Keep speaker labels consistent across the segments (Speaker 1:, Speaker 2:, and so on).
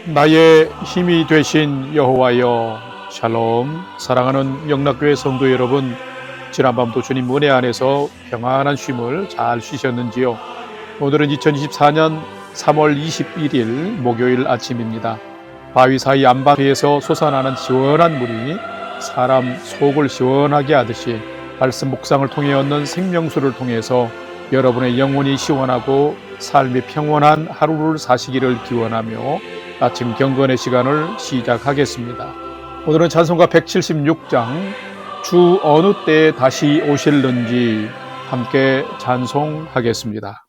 Speaker 1: 나의 힘이 되신 여호와여, 샬롬. 사랑하는 영락교회 성도 여러분, 지난밤도 주님 은혜 안에서 평안한 쉼을 잘 쉬셨는지요? 오늘은 2024년 3월 21일 목요일 아침입니다. 바위 사이 안방에서 솟아나는 시원한 물이 사람 속을 시원하게 하듯이 말씀 묵상을 통해 얻는 생명수를 통해서 여러분의 영혼이 시원하고 삶이 평온한 하루를 사시기를 기원하며 아침 경건의 시간을 시작하겠습니다. 오늘은 찬송가 176장 주 어느 때에 다시 오실는지 함께 찬송하겠습니다.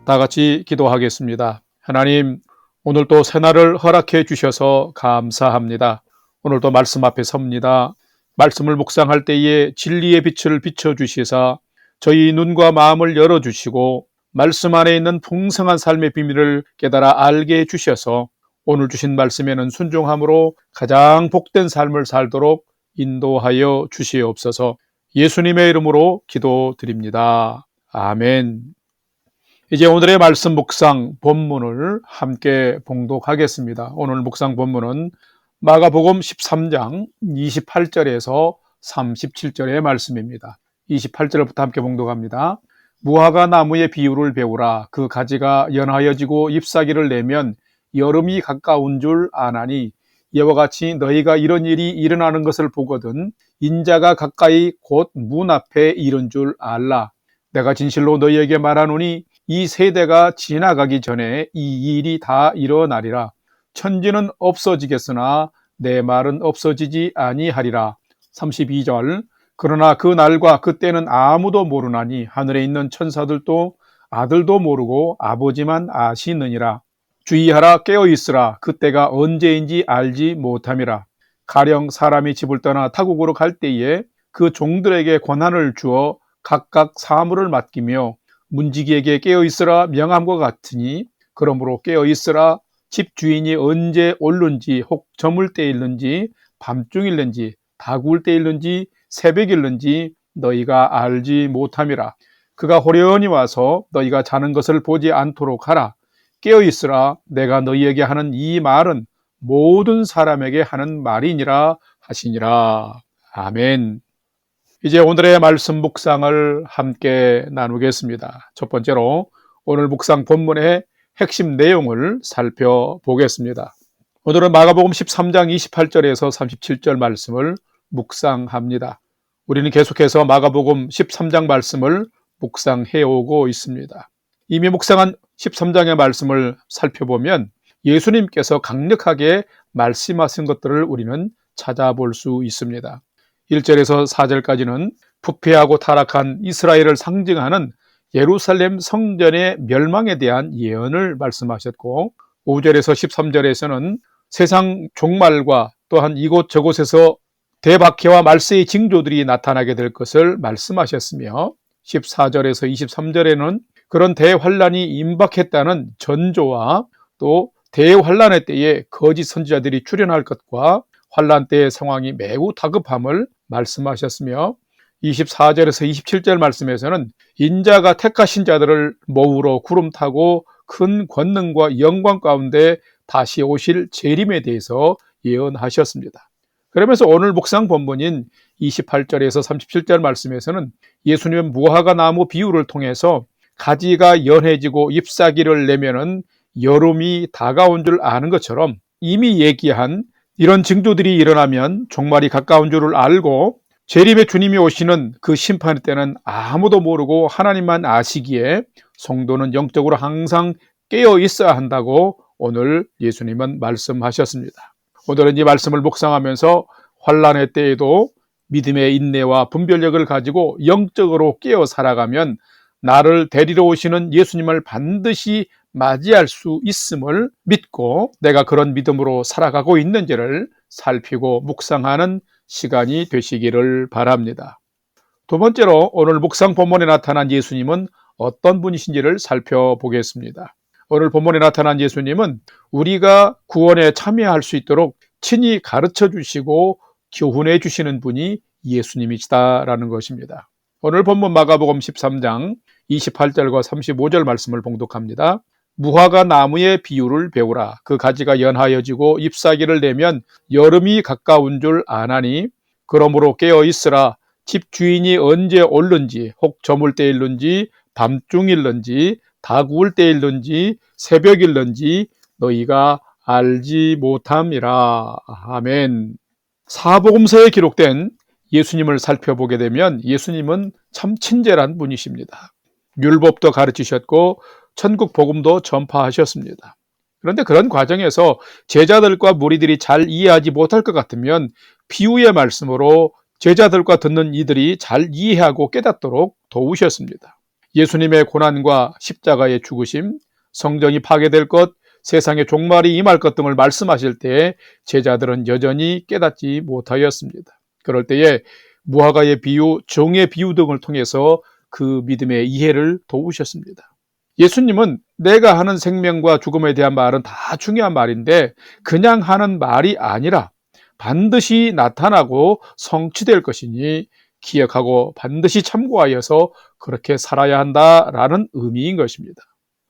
Speaker 1: 다 같이 기도하겠습니다. 하나님, 오늘도 새날을 허락해 주셔서 감사합니다. 오늘도 말씀 앞에 섭니다. 말씀을 묵상할 때에 진리의 빛을 비춰주시사 저희 눈과 마음을 열어주시고 말씀 안에 있는 풍성한 삶의 비밀을 깨달아 알게 해주셔서 오늘 주신 말씀에는 순종함으로 가장 복된 삶을 살도록 인도하여 주시옵소서. 예수님의 이름으로 기도드립니다. 아멘. 이제 오늘의 말씀 묵상 본문을 함께 봉독하겠습니다. 오늘 묵상 본문은 마가복음 13장 28절에서 37절의 말씀입니다. 28절부터 함께 봉독합니다. 무화과 나무의 비유를 배우라. 그 가지가 연하여지고 잎사귀를 내면 여름이 가까운 줄 아나니 이와 같이 너희가 이런 일이 일어나는 것을 보거든 인자가 가까이 곧 문 앞에 이른 줄 알라. 내가 진실로 너희에게 말하노니 이 세대가 지나가기 전에 이 일이 다 일어나리라. 천지는 없어지겠으나 내 말은 없어지지 아니하리라. 32절 그러나 그 날과 그때는 아무도 모르나니 하늘에 있는 천사들도 아들도 모르고 아버지만 아시느니라. 주의하라, 깨어있으라. 그때가 언제인지 알지 못함이라. 가령 사람이 집을 떠나 타국으로 갈 때에 그 종들에게 권한을 주어 각각 사물을 맡기며 문지기에게 깨어있으라 명함과 같으니, 그러므로 깨어있으라. 집 주인이 언제 올는지, 혹 저물 때일는지, 밤중일는지, 다구울 때일는지, 새벽일는지 너희가 알지 못함이라. 그가 호련히 와서 너희가 자는 것을 보지 않도록 하라. 깨어있으라. 내가 너희에게 하는 이 말은 모든 사람에게 하는 말이니라 하시니라. 아멘. 이제 오늘의 말씀 묵상을 함께 나누겠습니다. 첫 번째로 오늘 묵상 본문의 핵심 내용을 살펴보겠습니다. 오늘은 마가복음 13장 28절에서 37절 말씀을 묵상합니다. 우리는 계속해서 마가복음 13장 말씀을 묵상해오고 있습니다. 이미 묵상한 13장의 말씀을 살펴보면 예수님께서 강력하게 말씀하신 것들을 우리는 찾아볼 수 있습니다. 1절에서 4절까지는 부패하고 타락한 이스라엘을 상징하는 예루살렘 성전의 멸망에 대한 예언을 말씀하셨고, 5절에서 13절에서는 세상 종말과 또한 이곳저곳에서 대박해와 말세의 징조들이 나타나게 될 것을 말씀하셨으며, 14절에서 23절에는 그런 대환란이 임박했다는 전조와 또 대환란의 때에 거짓 선지자들이 출현할 것과 환란 때의 상황이 매우 다급함을 말씀하셨으며, 24절에서 27절 말씀에서는 인자가 택하신 자들을 모으러 구름 타고 큰 권능과 영광 가운데 다시 오실 재림에 대해서 예언하셨습니다. 그러면서 오늘 묵상 본문인 28절에서 37절 말씀에서는 예수님은 무화과 나무 비유를 통해서 가지가 연해지고 잎사귀를 내면은 여름이 다가온 줄 아는 것처럼 이미 얘기한 이런 징조들이 일어나면 종말이 가까운 줄을 알고 재림의 주님이 오시는 그 심판의 때는 아무도 모르고 하나님만 아시기에 성도는 영적으로 항상 깨어 있어야 한다고 오늘 예수님은 말씀하셨습니다. 오늘은 이 말씀을 묵상하면서 환란의 때에도 믿음의 인내와 분별력을 가지고 영적으로 깨어 살아가면 나를 데리러 오시는 예수님을 반드시 맞이할 수 있음을 믿고 내가 그런 믿음으로 살아가고 있는지를 살피고 묵상하는 시간이 되시기를 바랍니다. 두 번째로 오늘 묵상 본문에 나타난 예수님은 어떤 분이신지를 살펴보겠습니다. 오늘 본문에 나타난 예수님은 우리가 구원에 참여할 수 있도록 친히 가르쳐 주시고 교훈해 주시는 분이 예수님이시다라는 것입니다. 오늘 본문 마가복음 13장 28절과 35절 말씀을 봉독합니다. 무화과 나무의 비유를 배우라. 그 가지가 연하여지고 잎사귀를 내면 여름이 가까운 줄 아나니, 그러므로 깨어 있으라. 집 주인이 언제 올는지, 혹 저물 때일는지, 밤중일는지, 다구울 때일는지, 새벽일는지 너희가 알지 못함이라. 아멘. 사복음서에 기록된 예수님을 살펴보게 되면 예수님은 참 친절한 분이십니다. 율법도 가르치셨고 천국 복음도 전파하셨습니다. 그런데 그런 과정에서 제자들과 무리들이 잘 이해하지 못할 것 같으면 비유의 말씀으로 제자들과 듣는 이들이 잘 이해하고 깨닫도록 도우셨습니다. 예수님의 고난과 십자가의 죽으심, 성전이 파괴될 것, 세상의 종말이 임할 것 등을 말씀하실 때 제자들은 여전히 깨닫지 못하였습니다. 그럴 때에 무화과의 비유, 종의 비유 등을 통해서 그 믿음의 이해를 도우셨습니다. 예수님은 내가 하는 생명과 죽음에 대한 말은 다 중요한 말인데 그냥 하는 말이 아니라 반드시 나타나고 성취될 것이니 기억하고 반드시 참고하여서 그렇게 살아야 한다라는 의미인 것입니다.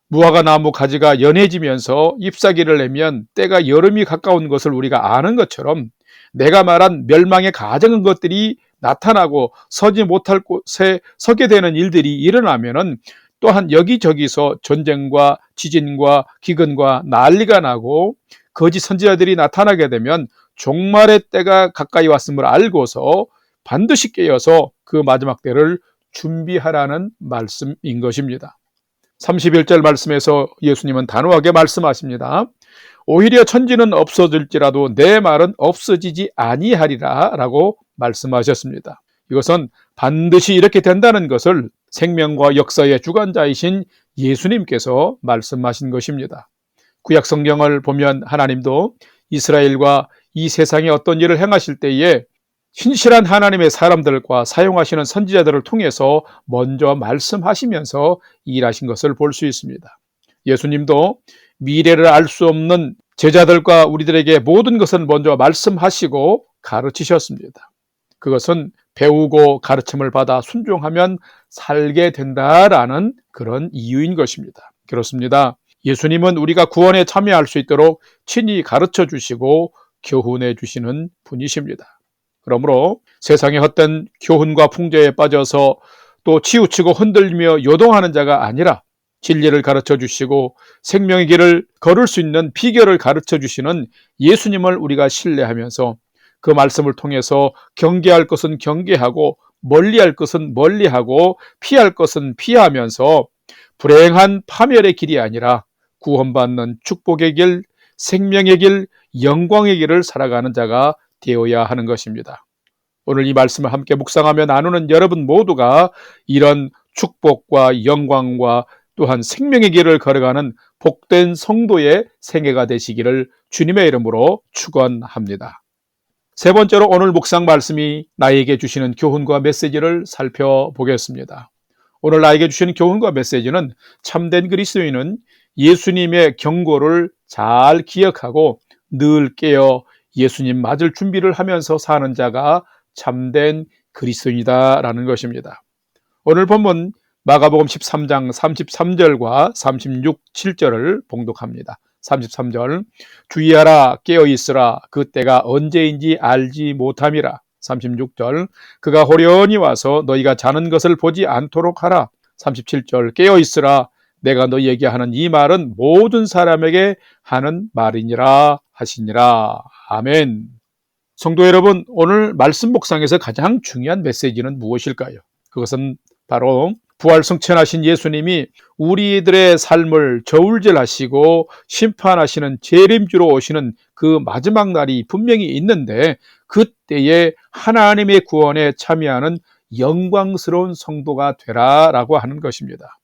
Speaker 1: 무화과 나무 가지가 연해지면서 잎사귀를 내면 때가 여름이 가까운 것을 우리가 아는 것처럼 내가 말한 멸망에 가증한 것들이 나타나고 서지 못할 곳에 서게 되는 일들이 일어나면은 또한 여기저기서 전쟁과 지진과 기근과 난리가 나고 거짓 선지자들이 나타나게 되면 종말의 때가 가까이 왔음을 알고서 반드시 깨어서 그 마지막 때를 준비하라는 말씀인 것입니다. 31절 말씀에서 예수님은 단호하게 말씀하십니다. 오히려 천지는 없어질지라도 내 말은 없어지지 아니하리라 라고 말씀하셨습니다. 이것은 반드시 이렇게 된다는 것을 생명과 역사의 주관자이신 예수님께서 말씀하신 것입니다. 구약 성경을 보면 하나님도 이스라엘과 이 세상에 어떤 일을 행하실 때에 신실한 하나님의 사람들과 사용하시는 선지자들을 통해서 먼저 말씀하시면서 일하신 것을 볼 수 있습니다. 예수님도 미래를 알 수 없는 제자들과 우리들에게 모든 것을 먼저 말씀하시고 가르치셨습니다. 그것은 배우고 가르침을 받아 순종하면 살게 된다라는 그런 이유인 것입니다. 그렇습니다. 예수님은 우리가 구원에 참여할 수 있도록 친히 가르쳐 주시고 교훈해 주시는 분이십니다. 그러므로 세상의 헛된 교훈과 풍조에 빠져서 또 치우치고 흔들리며 요동하는 자가 아니라 진리를 가르쳐 주시고 생명의 길을 걸을 수 있는 비결을 가르쳐 주시는 예수님을 우리가 신뢰하면서 그 말씀을 통해서 경계할 것은 경계하고 멀리할 것은 멀리하고 피할 것은 피하면서 불행한 파멸의 길이 아니라 구원받는 축복의 길, 생명의 길, 영광의 길을 살아가는 자가 되어야 하는 것입니다. 오늘 이 말씀을 함께 묵상하며 나누는 여러분 모두가 이런 축복과 영광과 또한 생명의 길을 걸어가는 복된 성도의 생애가 되시기를 주님의 이름으로 축원합니다. 세 번째로 오늘 묵상 말씀이 나에게 주시는 교훈과 메시지를 살펴보겠습니다. 오늘 나에게 주시는 교훈과 메시지는 참된 그리스도인은 예수님의 경고를 잘 기억하고 늘 깨어 예수님 맞을 준비를 하면서 사는 자가 참된 그리스도인이다라는 것입니다. 오늘 본문 마가복음 13장 33절과 36, 7절을 봉독합니다. 33절 주의하라 깨어있으라 그 때가 언제인지 알지 못함이라. 36절 그가 호련히 와서 너희가 자는 것을 보지 않도록 하라. 37절 깨어있으라 내가 너희에게 하는 이 말은 모든 사람에게 하는 말이니라 하시니라. 아멘. 성도 여러분, 오늘 말씀 묵상에서 가장 중요한 메시지는 무엇일까요? 그것은 바로 부활 승천하신 예수님이 우리들의 삶을 저울질하시고 심판하시는 재림주로 오시는 그 마지막 날이 분명히 있는데 그때에 하나님의 구원에 참여하는 영광스러운 성도가 되라라고 하는 것입니다.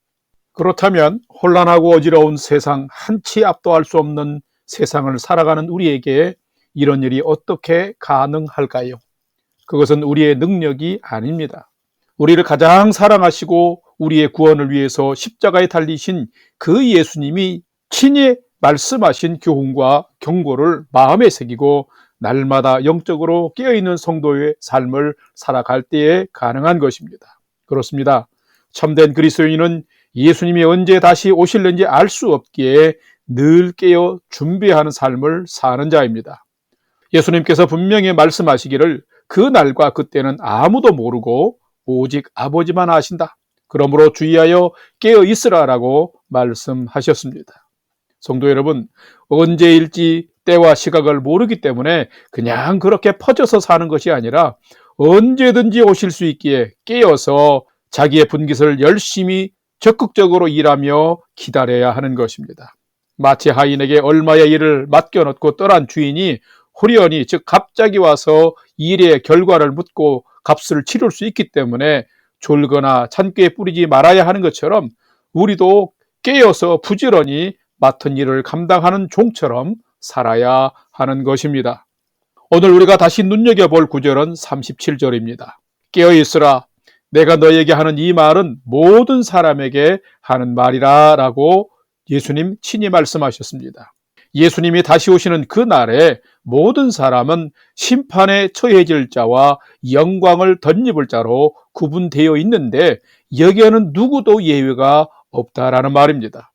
Speaker 1: 그렇다면 혼란하고 어지러운 세상, 한치 압도할 수 없는 세상을 살아가는 우리에게 이런 일이 어떻게 가능할까요? 그것은 우리의 능력이 아닙니다. 우리를 가장 사랑하시고 우리의 구원을 위해서 십자가에 달리신 그 예수님이 친히 말씀하신 교훈과 경고를 마음에 새기고 날마다 영적으로 깨어있는 성도의 삶을 살아갈 때에 가능한 것입니다. 그렇습니다. 참된 그리스도인은 예수님이 언제 다시 오실는지 알 수 없기에 늘 깨어 준비하는 삶을 사는 자입니다. 예수님께서 분명히 말씀하시기를 그 날과 그때는 아무도 모르고 오직 아버지만 아신다. 그러므로 주의하여 깨어 있으라라고 말씀하셨습니다. 성도 여러분, 언제일지 때와 시각을 모르기 때문에 그냥 그렇게 퍼져서 사는 것이 아니라 언제든지 오실 수 있기에 깨어서 자기의 분깃을 열심히 적극적으로 일하며 기다려야 하는 것입니다. 마치 하인에게 얼마의 일을 맡겨놓고 떠난 주인이 호련히 즉 갑자기 와서 일의 결과를 묻고 값을 치를 수 있기 때문에 졸거나 찬꾀에 뿌리지 말아야 하는 것처럼 우리도 깨어서 부지런히 맡은 일을 감당하는 종처럼 살아야 하는 것입니다. 오늘 우리가 다시 눈여겨볼 구절은 37절입니다. 깨어있으라 내가 너에게 하는 이 말은 모든 사람에게 하는 말이라 라고 예수님 친히 말씀하셨습니다. 예수님이 다시 오시는 그 날에 모든 사람은 심판에 처해질 자와 영광을 덧입을 자로 구분되어 있는데 여기에는 누구도 예외가 없다라는 말입니다.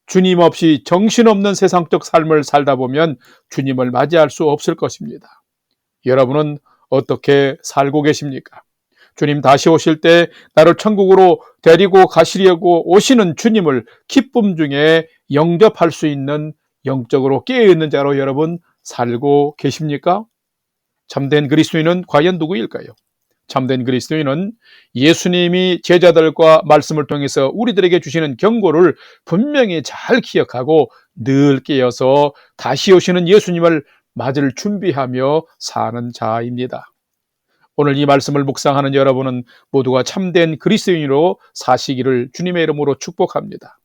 Speaker 1: 주님 없이 정신없는 세상적 삶을 살다 보면 주님을 맞이할 수 없을 것입니다. 여러분은 어떻게 살고 계십니까? 주님 다시 오실 때 나를 천국으로 데리고 가시려고 오시는 주님을 기쁨 중에 영접할 수 있는 영적으로 깨어있는 자로 여러분 살고 계십니까? 참된 그리스도인은 과연 누구일까요? 참된 그리스도인은 예수님이 제자들과 말씀을 통해서 우리들에게 주시는 경고를 분명히 잘 기억하고 늘 깨어서 다시 오시는 예수님을 맞을 준비하며 사는 자입니다. 오늘 이 말씀을 묵상하는 여러분은 모두가 참된 그리스도인으로 사시기를 주님의 이름으로 축복합니다.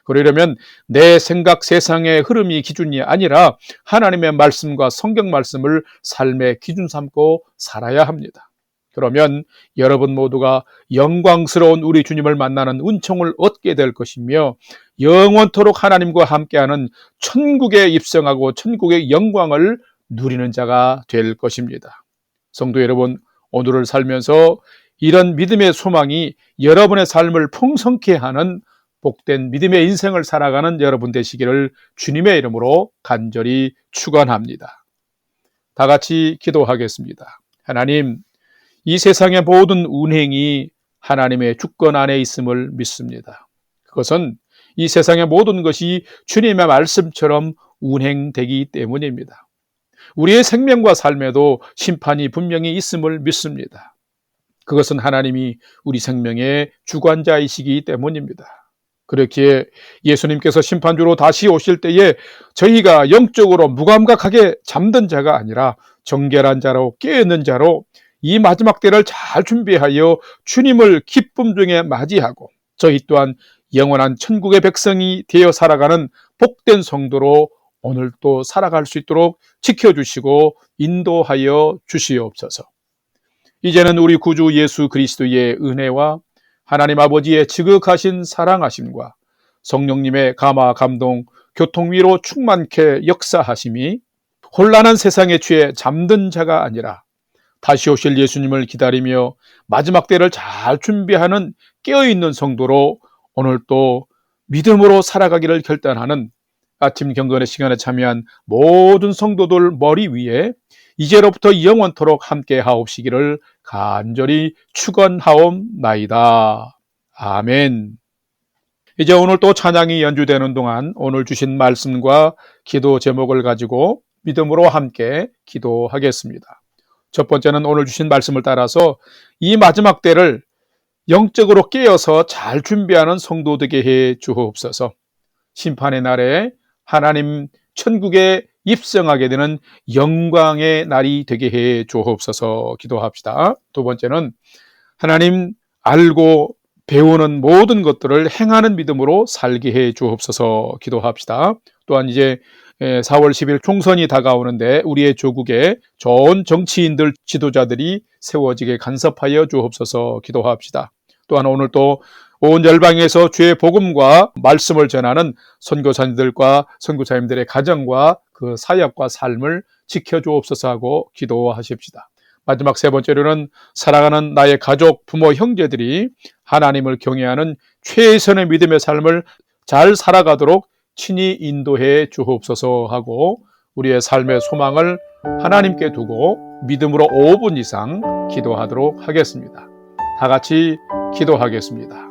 Speaker 1: 그러려면 내 생각, 세상의 흐름이 기준이 아니라 하나님의 말씀과 성경 말씀을 삶의 기준 삼고 살아야 합니다. 그러면 여러분 모두가 영광스러운 우리 주님을 만나는 은총을 얻게 될 것이며 영원토록 하나님과 함께하는 천국에 입성하고 천국의 영광을 누리는 자가 될 것입니다. 성도 여러분, 오늘을 살면서 이런 믿음의 소망이 여러분의 삶을 풍성케 하는 복된 믿음의 인생을 살아가는 여러분 되시기를 주님의 이름으로 간절히 축원합니다. 다 같이 기도하겠습니다. 하나님, 이 세상의 모든 운행이 하나님의 주권 안에 있음을 믿습니다. 그것은 이 세상의 모든 것이 주님의 말씀처럼 운행되기 때문입니다. 우리의 생명과 삶에도 심판이 분명히 있음을 믿습니다. 그것은 하나님이 우리 생명의 주관자이시기 때문입니다. 그렇기에 예수님께서 심판주로 다시 오실 때에 저희가 영적으로 무감각하게 잠든 자가 아니라 정결한 자로 깨어있는 자로 이 마지막 때를 잘 준비하여 주님을 기쁨 중에 맞이하고 저희 또한 영원한 천국의 백성이 되어 살아가는 복된 성도로 오늘도 살아갈 수 있도록 지켜주시고 인도하여 주시옵소서. 이제는 우리 구주 예수 그리스도의 은혜와 하나님 아버지의 지극하신 사랑하심과 성령님의 감화 감동 교통위로 충만케 역사하심이 혼란한 세상에 취해 잠든 자가 아니라 다시 오실 예수님을 기다리며 마지막 때를 잘 준비하는 깨어있는 성도로 오늘 또 믿음으로 살아가기를 결단하는 아침 경건의 시간에 참여한 모든 성도들 머리 위에 이제로부터 영원토록 함께 하옵시기를 간절히 축원하옵나이다. 아멘. 이제 오늘 또 찬양이 연주되는 동안 오늘 주신 말씀과 기도 제목을 가지고 믿음으로 함께 기도하겠습니다. 첫 번째는 오늘 주신 말씀을 따라서 이 마지막 때를 영적으로 깨어서 잘 준비하는 성도 되게 해 주옵소서. 심판의 날에 하나님 천국에 입성하게 되는 영광의 날이 되게 해 주옵소서 기도합시다. 두 번째는 하나님 알고 배우는 모든 것들을 행하는 믿음으로 살게 해 주옵소서 기도합시다. 또한 이제 4월 10일 총선이 다가오는데 우리의 조국에 좋은 정치인들, 지도자들이 세워지게 간섭하여 주옵소서 기도합시다. 또한 오늘 또 온 열방에서 주의 복음과 말씀을 전하는 선교사님들과 선교사님들의 가정과 그 사역과 삶을 지켜주옵소서 하고 기도하십시다. 마지막 세 번째로는 살아가는 나의 가족, 부모, 형제들이 하나님을 경외하는 최선의 믿음의 삶을 잘 살아가도록 친히 인도해 주옵소서 하고 우리의 삶의 소망을 하나님께 두고 믿음으로 5분 이상 기도하도록 하겠습니다. 다 같이 기도하겠습니다.